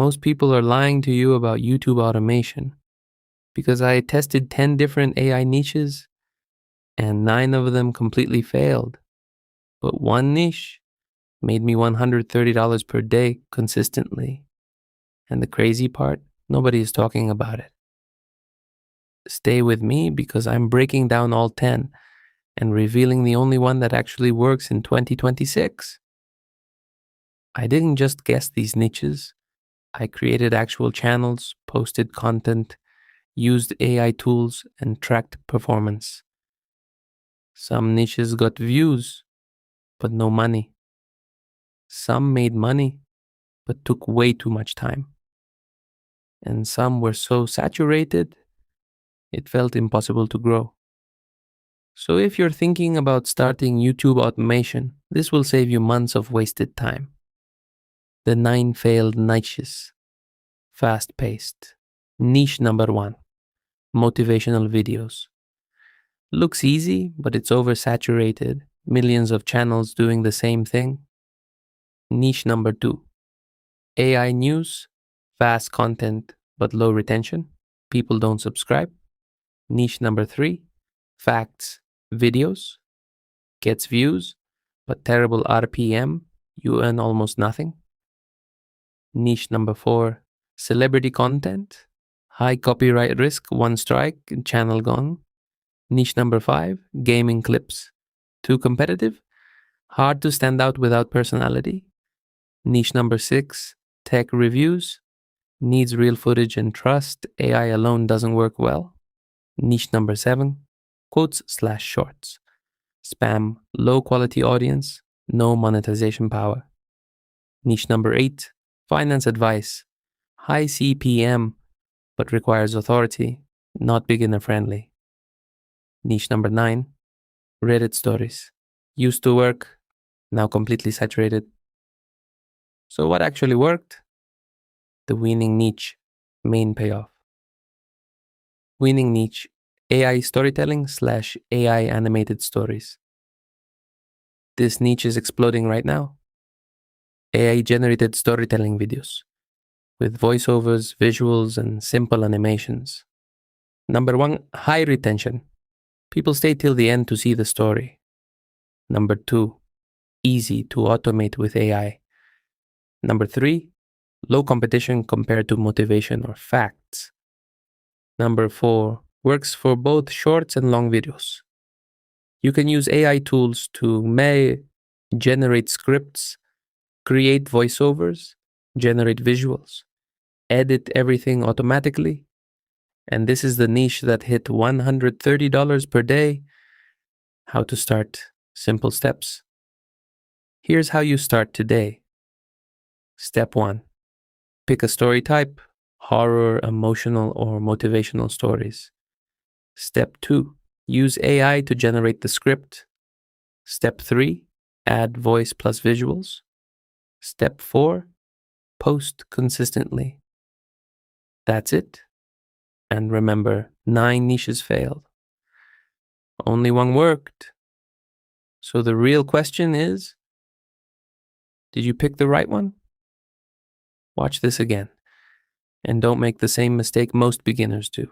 most people are lying to you about YouTube automation because I tested 10 different AI niches and 9 of them completely failed. But one niche made me $130 per day consistently. And the crazy part, nobody is talking about it. Stay with me because I'm breaking down all 10 and revealing the only one that actually works in 2026. I didn't just guess these niches. I created actual channels, posted content, used AI tools, and tracked performance. Some niches got views, but no money. Some made money, but took way too much time. And some were so saturated, it felt impossible to grow. So if you're thinking about starting YouTube automation, this will save you months of wasted time. The 9 failed niches. Fast-paced. Niche number 1. Motivational videos. Looks easy, but it's oversaturated. Millions of channels doing the same thing. Niche number 2. AI news. Fast content, but low retention. People don't subscribe. Niche number 3. Facts. Videos. Gets views, but terrible RPM. You earn almost nothing. Niche number 4. Celebrity content. High copyright risk, one strike, channel gone. Niche number 5. Gaming clips. Too competitive. Hard to stand out without personality. Niche number 6. Tech reviews. Needs real footage and trust. AI alone doesn't work well. Niche number 7. Quotes/shorts. Spam, low quality audience, no monetization power. Niche number 8. Finance advice. High CPM, but requires authority, not beginner friendly. Niche number 9. Reddit stories. Used to work, now completely saturated. So what actually worked? The winning niche, main payoff. Winning niche, AI storytelling/AI animated stories. This niche is exploding right now. AI generated storytelling videos with voiceovers, visuals, and simple animations. Number 1, high retention. People stay till the end to see the story. Number 2, easy to automate with AI. Number 3, low competition compared to motivation or facts. Number 4, works for both shorts and long videos. You can use AI tools to generate scripts, create voiceovers, generate visuals, edit everything automatically. And this is the niche that hit $130 per day. How to start. Simple steps. Here's how you start today. Step 1. Pick a story type, horror, emotional, or motivational stories. Step 2. Use AI to generate the script. Step 3. Add voice plus visuals. Step 4. Post consistently. That's it. And remember, 9 niches failed. Only one worked. So the real question is, did you pick the right one? Watch this again. And don't make the same mistake most beginners do.